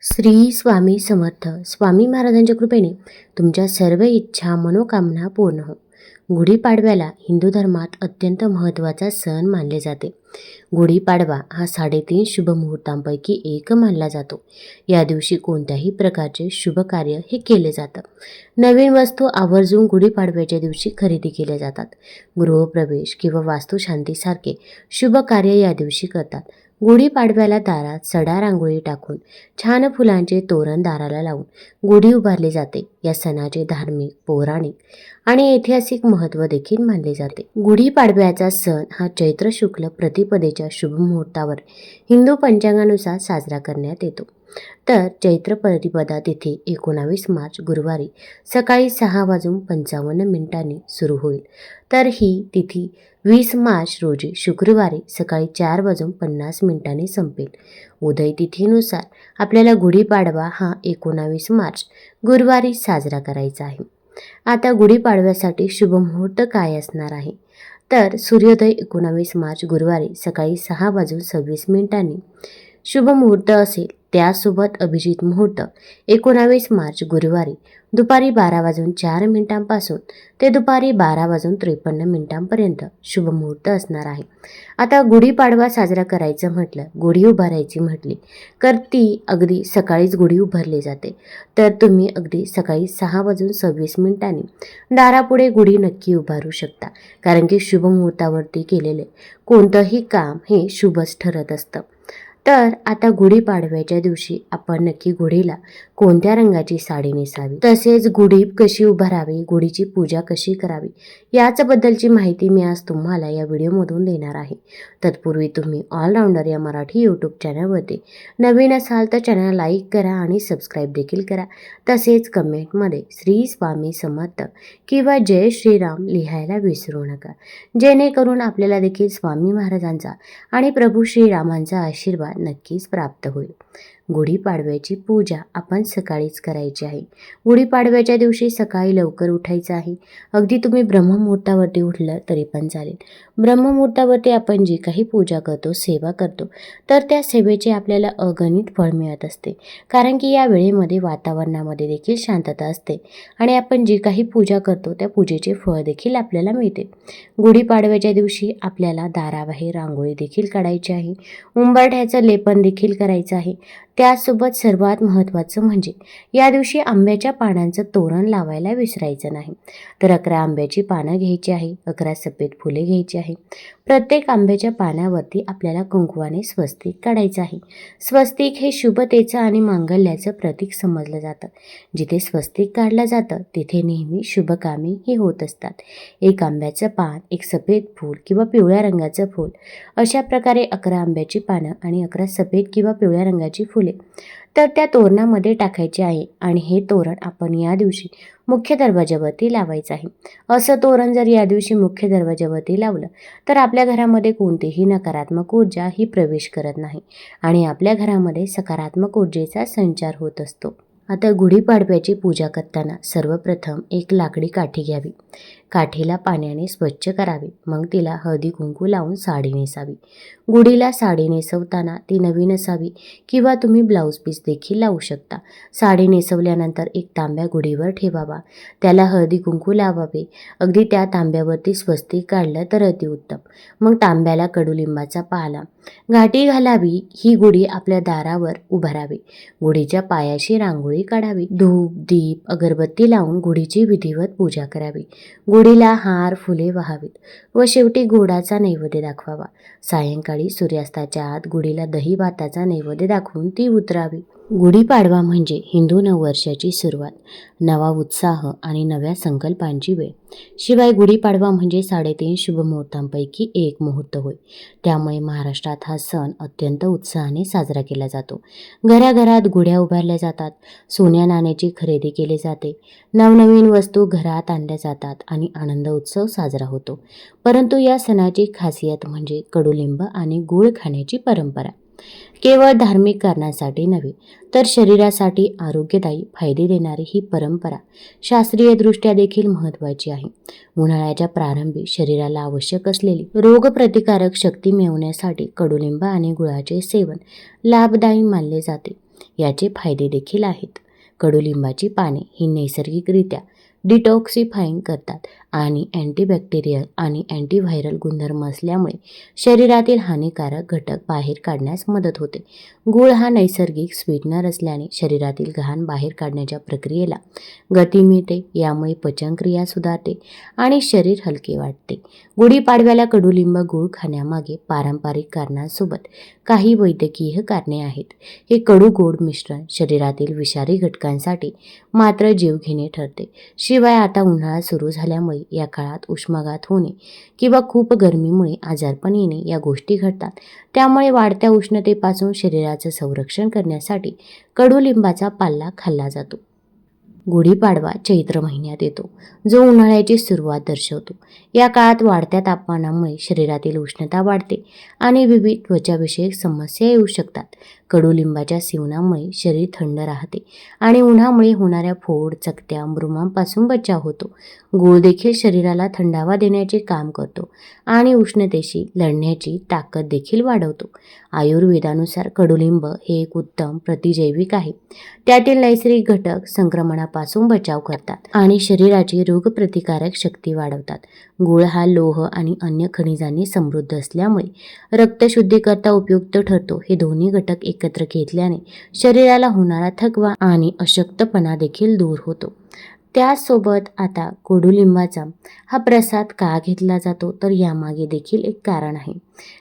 श्री स्वामी समर्थ. स्वामी महाराजांच्या कृपेने तुमच्या सर्व इच्छा मनोकामना पूर्ण हो. गुढीपाडव्याला हिंदू धर्मात अत्यंत महत्त्वाचा सण मानले जाते. गुढीपाडवा हा 3.5 शुभ मुहूर्तांपैकी एक मानला जातो. या दिवशी कोणत्याही प्रकारचे शुभ कार्य हे केले जातं. नवीन वस्तू आवर्जून गुढीपाडव्याच्या दिवशी खरेदी केल्या जातात. गृहप्रवेश किंवा वास्तुशांतीसारखे शुभ कार्य या दिवशी करतात. गुढीपाडव्याला दारात सडा रांगोळी टाकून छान फुलांचे तोरण दाराला लावून गुढी उभारली जाते. या सणाचे धार्मिक, पौराणिक आणि ऐतिहासिक महत्त्व देखील मानले जाते. गुढीपाडव्याचा सण हा चैत्र शुक्ल प्रतिपदेच्या शुभ मुहूर्तावर हिंदू पंचांगानुसार साजरा करण्यात येतो. तर चैत्र प्रतिपदा तिथी 19 मार्च गुरुवारी सकाळी 6:55 सुरू होईल. तर ही तिथी 20 मार्च रोजी शुक्रवारी सकाळी 4:50 संपेल. उदय तिथीनुसार आपल्याला गुढीपाडवा हा 19 मार्च गुरुवारी साजरा करायचा आहे. आता गुढीपाडव्यासाठी शुभ मुहूर्त काय असणार आहे? तर सूर्योदय 19 मार्च गुरुवारी सकाळी 6:26 शुभ मुहूर्त असेल. त्यासोबत अभिजित मुहूर्त 19 मार्च गुरुवारी दुपारी 12:04 ते दुपारी 12:53 शुभ मुहूर्त असणार आहे. आता गुढीपाडवा साजरा करायचं म्हटलं, गुढी उभारायची म्हटली तर ती अगदी सकाळीच गुढी उभारली जाते. तर तुम्ही अगदी सकाळी 6:26 दारापुढे गुढी नक्की उभारू शकता. कारण की शुभ मुहूर्तावरती केलेले कोणतंही काम हे शुभच ठरत असतं. तर आता गुढीपाडव्याच्या दिवशी आपण नक्की गुढीला कोणत्या रंगाची साडी नेसावी, तसेच गुढी कशी उभारावी, गुढीची पूजा कशी करावी याचबद्दलची माहिती मी आज तुम्हाला या व्हिडिओमधून देणार आहे. तत्पूर्वी तुम्ही ऑलराऊंडर या मराठी यूट्यूब चॅनलवरती नवीन असाल तर चॅनल लाईक करा आणि सबस्क्राईब देखील करा. तसेच कमेंटमध्ये श्री स्वामी समर्थ किंवा जय श्रीराम लिहायला विसरू नका, जेणेकरून आपल्याला देखील स्वामी महाराजांचा आणि प्रभू श्रीरामांचा आशीर्वाद नक्कीच प्राप्त होईल. गुढीपाडव्याची पूजा आपण सकाळीच करायची आहे. गुढीपाडव्याच्या दिवशी सकाळी लवकर उठायचं आहे. अगदी तुम्ही ब्रह्ममुहूर्तावरती उठलं तरी पण चालेल. ब्रह्ममुहूर्तावरती आपण जी काही पूजा करतो, सेवा करतो, तर त्या सेवेचे आपल्याला अगणित फळ मिळत असते. कारण की या वेळेमध्ये वातावरणामध्ये देखील शांतता असते आणि आपण जी काही पूजा करतो त्या पूजेचे फळ देखील आपल्याला मिळते. गुढीपाडव्याच्या दिवशी आपल्याला दाराबाहेर रांगोळी देखील काढायची आहे. उंबरठ्याचं लेपन देखील करायचं आहे. त्यासोबत सर्वात महत्त्वाचं म्हणजे या दिवशी आंब्याच्या पानांचं तोरण लावायला विसरायचं नाही. तर 11 आंब्याची पानं घ्यायची आहे, 11 सफेद फुले घ्यायची आहे. प्रत्येक आंब्याच्या पानावरती आपल्याला कुंकवाने स्वस्तिक काढायचं आहे. स्वस्तिक हे शुभतेचं आणि मांगल्याचं प्रतीक समजलं जातं. जिथे स्वस्तिक काढलं जातं तिथे नेहमी शुभकामे ही होत असतात. एक आंब्याचं पान, एक सफेद फूल किंवा पिवळ्या रंगाचं फूल, अशा प्रकारे 11 आंब्याची पानं आणि 11 सफेद किंवा पिवळ्या रंगाची फुले तर त्या तोरणामध्ये टाकायचे आहे. आणि हे तोरण आपण या दिवशी मुख्य दरवाजावरती लावायचं आहे. असं तोरण जर या दिवशी मुख्य दरवाजावरती लावलं तर आपल्या घरामध्ये कोणतीही नकारात्मक ऊर्जा ही प्रवेश करत नाही आणि आपल्या घरामध्ये सकारात्मक ऊर्जेचा संचार होत असतो. आता गुढीपाडव्याची पूजा करताना सर्वप्रथम एक लाकडी काठी घ्यावी. काठीला पाण्याने स्वच्छ करावे. मग तिला हळदी कुंकू लावून साडी नेसावी. गुढीला साडी नेसवताना ती नवीन असावी किंवा तुम्ही ब्लाऊज पीस देखील लावू शकता. साडी नेसवल्यानंतर एक तांब्या गुढीवर ठेवावा. त्याला हळदी कुंकू लावावे. अगदी त्या तांब्यावरती स्वस्तिक काढलं तर अतिउत्तम. मग तांब्याला कडुलिंबाचा पाला घाटी घालावी. ही गुढी आपल्या दारावर उभारावी. गुढीच्या पायाशी रांगोळी काढावी. धूप, दीप, अगरबत्ती लावून गुढीची विधिवत पूजा करावी. गुढीला हार, फुले वाहावीत व शेवटी गोडाचा नैवेद्य दाखवावा. सायंकाळी सूर्यास्ताच्या आत गुढीला दही भाताचा नैवेद्य दाखवून ती उतरावी. गुढीपाडवा म्हणजे हिंदू नववर्षाची सुरुवात, नवा उत्साह आणि नव्या संकल्पांची वेळ. शिवाय गुढीपाडवा म्हणजे 3.5 शुभ मुहूर्तांपैकी एक मुहूर्त होय. त्यामुळे महाराष्ट्रात हा सण अत्यंत उत्साहाने साजरा केला जातो. घराघरात गुढ्या उभारल्या जातात, सोन्या नाण्याची खरेदी केली जाते, नवनवीन वस्तू घरात आणल्या जातात आणि आनंद उत्सव साजरा होतो. परंतु या सणाची खासियत म्हणजे कडुलिंब आणि गूळ खाण्याची परंपरा. केवळ धार्मिक कारणांसाठी नव्हे तर शरीरासाठी आरोग्यदायी फायदे देणारी ही परंपरा शास्त्रीयदृष्ट्या देखील महत्त्वाची आहे. उन्हाळ्याच्या प्रारंभी शरीराला आवश्यक असलेली रोगप्रतिकारक शक्ती मिळवण्यासाठी कडुलिंब आणि गुळाचे सेवन लाभदायी मानले जाते. याचे फायदे देखील आहेत. कडुलिंबाची पाने ही नैसर्गिकरित्या डिटॉक्सिफाईंग करतात आणि अँटीबॅक्टेरियल आणि अँटीव्हायरल गुणधर्म असल्यामुळे शरीरातील हानिकारक घटक बाहेर काढण्यास मदत होते. गूळ हा नैसर्गिक स्वीटनर असल्याने शरीरातील घाण बाहेर काढण्याच्या प्रक्रियेला गती मिळते. यामुळे पचनक्रिया सुधारते आणि शरीर हलके वाटते. गुढीपाडव्याला कडुलिंब गूळ खाण्यामागे पारंपरिक कारणांसोबत काही वैद्यकीय कारणे आहेत. हे कडू गोड मिश्रण शरीरातील विषारी घटकांसाठी मात्र जीवघेणे ठरते. शिवाय आता उन्हाळा सुरू झाल्यामुळे या काळात उष्माघात होणे किंवा खूप गरमीमुळे आजारपण येणे या गोष्टी घडतात. त्यामुळे वाढत्या उष्णतेपासून शरीराचं संरक्षण करण्यासाठी कडुलिंबाचा पाला खाल्ला जातो. गुढीपाडवा चैत्र महिन्यात येतो, जो उन्हाळ्याची सुरुवात दर्शवतो. या काळात वाढत्या तापमानामुळे शरीरातील उष्णता वाढते आणि विविध त्वचाविषयक समस्या येऊ शकतात. कडुलिंबाच्या सेवनामुळे शरीर थंड राहते आणि उन्हामुळे होणाऱ्या फोड, चकत्या, मृमांपासून बचाव होतो. गूळ देखील शरीराला थंडावा देण्याचे काम करतो आणि उष्णतेशी लढण्याची ताकद देखील वाढवतो. आयुर्वेदानुसार कडुलिंब हे एक उत्तम प्रतिजैविक आहे. त्यातील नैसर्गिक घटक संक्रमणापासून बचाव करतात आणि शरीराची रोगप्रतिकारक शक्ती वाढवतात. गूळ हा लोह आणि अन्य खनिजांनी समृद्ध असल्यामुळे रक्तशुद्धीकरता उपयुक्त ठरतो. हे दोन्ही घटक एकत्र घेतल्याने शरीराला होणारा थकवा आणि अशक्तपणा देखील दूर होतो. त्याचसोबत आता कडुलिंबाचा हा प्रसाद का घेतला जातो, तर यामागे देखील एक कारण आहे.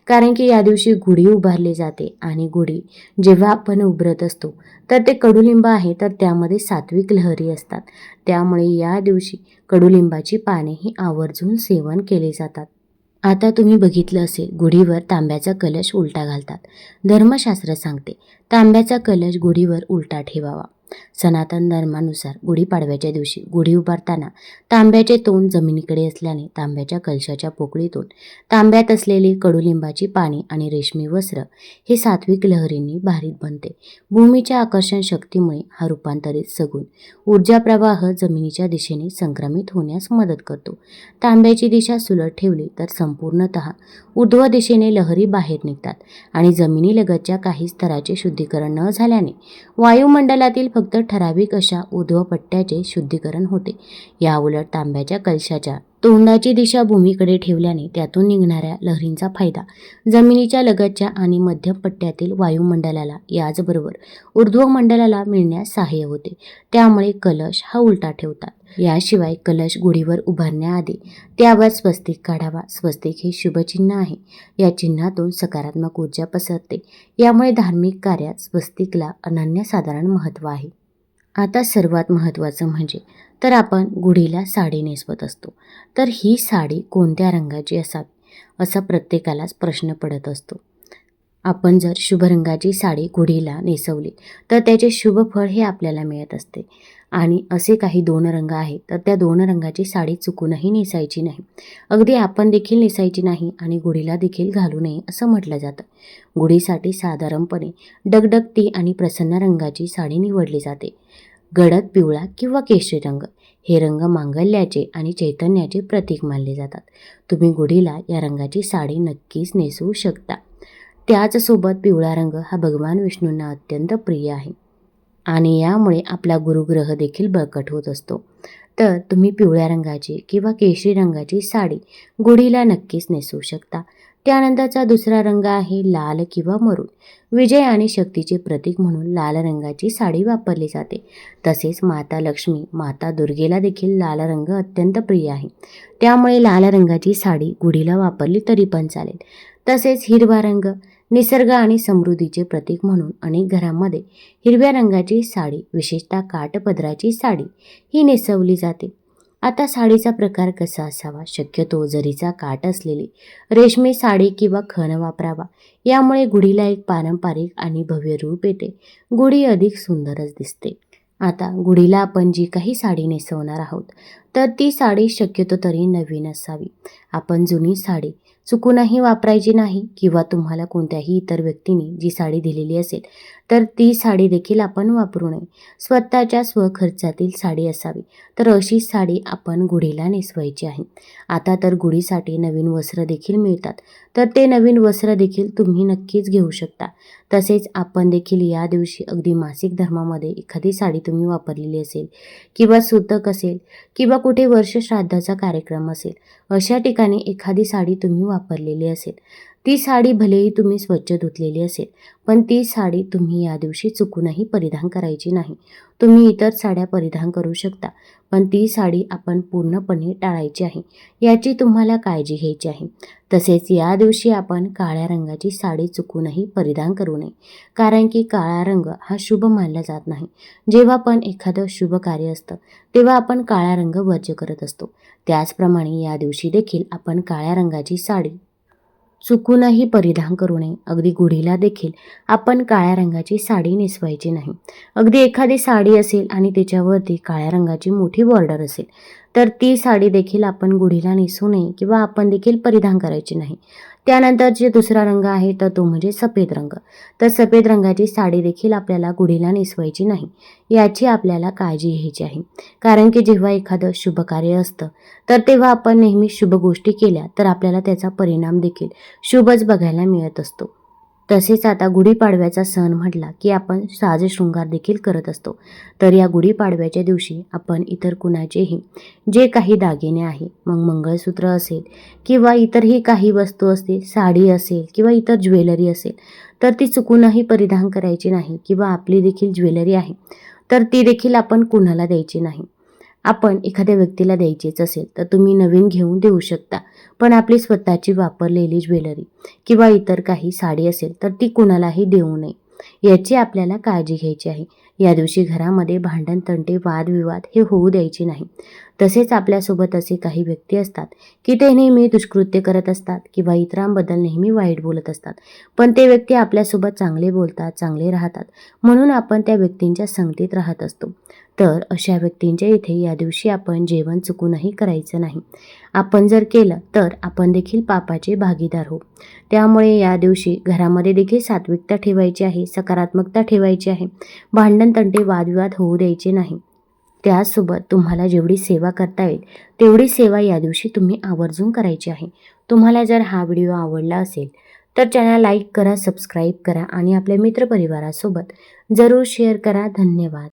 कारण की या दिवशी गुढी उभारली जाते आणि गुढी जेव्हा आपण उभारत असतो तर ते कडुलिंब आहे, तर त्यामध्ये सात्विक लहरी असतात. त्यामुळे या दिवशी कडुलिंबाची पाने ही आवर्जून सेवन केले जातात. आता तुम्ही बघितलं असेल, गुढीवर तांब्याचा कलश उलटा घालतात. धर्मशास्त्र सांगते तांब्याचा कलश गुढीवर उलटा ठेवावा. सनातन धर्मानुसार गुढीपाडव्याच्या दिवशी गुढी उभारताना तांब्याचे तोंड जमिनीकडे असल्याने तांब्याच्या कलशाच्या पोकळीतून तांब्यात असलेली कडुलिंबाची पाने आणि रेशमी वस्त्र हे सात्विक लहरींनी भारित बनते. भूमीच्या आकर्षण शक्तीमुळे हा रूपांतरित सगुण ऊर्जा प्रवाह जमिनीच्या दिशेने संक्रमित होण्यास मदत करतो. तांब्याची दिशा सुलट ठेवली तर संपूर्णतः ऊर्ध्व दिशेने लहरी बाहेर निघतात आणि जमिनीलगतच्या काही स्तराचे शुद्धीकरण न झाल्याने वायुमंडलातील फक्त ठराविक अशा ऊर्ध्व पट्ट्याचे शुद्धीकरण होते. याउलट तांब्याच्या कलशाच्या तोंडाची दिशा भूमीकडे ठेवल्याने त्यातून निघणाऱ्या लहरींचा फायदा जमिनीच्या लगतच्या आणि मध्यम पट्ट्यातील वायुमंडलाला याचबरोबर ऊर्ध्व मंडलाला मिळण्यास सहाय्य होते. त्यामुळे कलश हा उलटा ठेवतात. याशिवाय कलश गुढीवर उभारण्याआधी त्यावर स्वस्तिक काढावा. स्वस्तिक हे शुभचिन्ह आहे. या चिन्हातून सकारात्मक ऊर्जा पसरते. यामुळे धार्मिक कार्यात स्वस्तिकला अनन्यसाधारण महत्त्व आहे. आता सर्वात महत्त्वाचं म्हणजे तर आपण गुढीला साडी नेसवत असतो, तर ही साडी कोणत्या रंगाची असावी असा प्रत्येकालाच प्रश्न पडत असतो. आपण जर शुभ रंगाची साडी गुढीला नेसवली तर त्याचे शुभ फळ हे आपल्याला मिळत असते. आणि असे काही 2 रंग आहेत, तर त्या 2 रंगाची साडी चुकूनही नेसायची नाही. अगदी आपण देखील नेसायची नाही आणि गुढीला देखील घालू नये असं म्हटलं जातं. गुढीसाठी साधारणपणे डगडगती आणि प्रसन्न रंगाची साडी निवडली जाते. गडद पिवळा किंवा केशरी रंग हे रंग मांगल्याचे आणि चैतन्याचे प्रतीक मानले जातात. तुम्ही गुढीला या रंगाची साडी नक्कीच नेसवू शकता. त्याचसोबत पिवळा रंग हा भगवान विष्णूंना अत्यंत प्रिय आहे आणि यामुळे आपला गुरुग्रह देखील बळकट होत असतो. तर तुम्ही पिवळ्या रंगाची किंवा केशरी रंगाची साडी गुढीला नक्कीच नेसवू शकता. त्यानंतरचा दुसरा रंग आहे लाल किंवा मरून. विजय आणि शक्तीचे प्रतीक म्हणून लाल रंगाची साडी वापरली जाते. तसेच माता लक्ष्मी, माता दुर्गेला देखील लाल रंग अत्यंत प्रिय आहे. त्यामुळे लाल रंगाची साडी गुढीला वापरली तरी पण चालेल. तसेच हिरवा रंग निसर्ग आणि समृद्धीचे प्रतीक म्हणून अनेक घरांमध्ये हिरव्या रंगाची साडी, विशेषतः काठपदराची साडी ही नेसवली जाते. आता साडीचा प्रकार कसा असावा? शक्यतो जरीचा काठ असलेली रेशमी साडी किंवा खण वापरावा. यामुळे गुढीला एक पारंपरिक आणि भव्य रूप येते. गुढी अधिक सुंदरच दिसते. आता गुढीला आपण जी काही साडी नेसवणार आहोत तर ती साडी शक्यतो तरी नवीन असावी. आपण जुनी साडी चुकूनही वापरायची नाही किंवा तुम्हाला कोणत्याही इतर व्यक्तीने जी साडी दिलेली असेल तर ती साडी देखील आपण वापरू नये. स्वतःच्या स्वखर्चातील साडी असावी. तर अशी साडी आपण गुढीला नेसवायची आहे. आता तर गुढीसाठी नवीन वस्त्र देखील मिळतात, तर ते नवीन वस्त्र देखील तुम्ही नक्कीच घेऊ शकता. तसेच आपण देखील या दिवशी अगदी मासिक धर्मामध्ये एखादी साडी तुम्ही वापरलेली असेल किंवा सुतक असेल किंवा कुठे वर्षश्राद्धाचा कार्यक्रम असेल, अशा ठिकाणी एखादी साडी तुम्ही वापरलेली असेल, ती साडी भलेही तुम्ही स्वच्छ धुतलेली असेल, पण ती साडी तुम्ही या दिवशी चुकूनही परिधान करायची नाही. तुम्ही इतर साड्या परिधान करू शकता, पण ती साडी आपण पूर्णपणे टाळायची आहे. याची तुम्हाला काळजी घ्यायची आहे. तसेच या दिवशी आपण काळ्या रंगाची साडी चुकूनही परिधान करू नये, कारण की काळा रंग हा शुभ मानला जात नाही. जेव्हा पण एखादं शुभ कार्य असतं, तेव्हा आपण काळा रंग वर्ज्य करत असतो. त्याचप्रमाणे या दिवशी देखील आपण काळ्या रंगाची साडी चुकूनही परिधान करू नये. अगदी गुढीला देखील आपण काळ्या रंगाची साडी नेसवायची नाही. अगदी एखादी साडी असेल आणि त्याच्यावरती काळ्या रंगाची मोठी बॉर्डर असेल, तर ती साडी देखील आपण गुढीला नेसू नये किंवा आपण देखील परिधान करायची नाही. त्यानंतर जे दुसरा रंग आहे तर तो म्हणजे सफेद रंग. तर सफेद रंगाची साडी देखील आपल्याला गुढीला नेसवायची नाही. याची आपल्याला काळजी घ्यायची आहे. कारण की जेव्हा एखादं शुभ कार्य असतं, तर तेव्हा आपण नेहमी शुभ गोष्टी केल्या तर आपल्याला त्याचा परिणाम देखील शुभच बघायला मिळत असतो. तसेच आता गुढीपाडव्याचा सण म्हटला की आपण साजशृंगार देखील करत असतो. तर या गुढीपाडव्याच्या दिवशी आपण इतर कुणाचेही जे काही दागिने आहे, मग मंगळसूत्र असेल किंवा इतरही काही वस्तू असतील, साडी असेल किंवा इतर ज्वेलरी असेल, तर ती चुकूनही परिधान करायची नाही किंवा आपली देखील ज्वेलरी आहे तर ती देखील आपण कुणाला द्यायची नाही. आपण एखाद्या व्यक्तीला द्यायचीच असेल तर तुम्ही नवीन घेऊन देऊ शकता, पण आपली स्वतःची वापरलेली ज्वेलरी किंवा इतर काही साडी असेल तर ती कुणालाही देऊ नये. याची आपल्याला काळजी घ्यायची आहे. या दिवशी घरामध्ये भांडण, तंटे, वादविवाद हे होऊ द्यायचे नाही. तसेच आपल्यासोबत असे काही व्यक्ती असतात की ते नेहमी दुष्कृत्य करत असतात किंवा इतरांबद्दल नेहमी वाईट बोलत असतात, पण ते व्यक्ती आपल्यासोबत चांगले बोलतात, चांगले राहतात, म्हणून आपण त्या व्यक्तींच्या संगतीत राहत असतो. तर अशा व्यक्तींच्या इथे या दिवशी आपण जेवण चुकूनही करायचं नाही. आपण जर केलं तर आपण देखील पापाचे भागीदार होऊ. त्यामुळे या दिवशी घरामध्ये देखील सात्विकता ठेवायची आहे, सकारात्मकता ठेवायची आहे. भांडण, तंटे, वादविवाद होऊ द्यायचे नाही. त्याचसोबत तुम्हाला जेवढी सेवा करता येईल तेवढी सेवा या दिवशी तुम्ही आवर्जून करायची आहे. तुम्हाला जर हा व्हिडिओ आवडला असेल तर चॅनल लाईक करा, सबस्क्राईब करा आणि आपल्या मित्रपरिवारासोबत जरूर शेअर करा. धन्यवाद.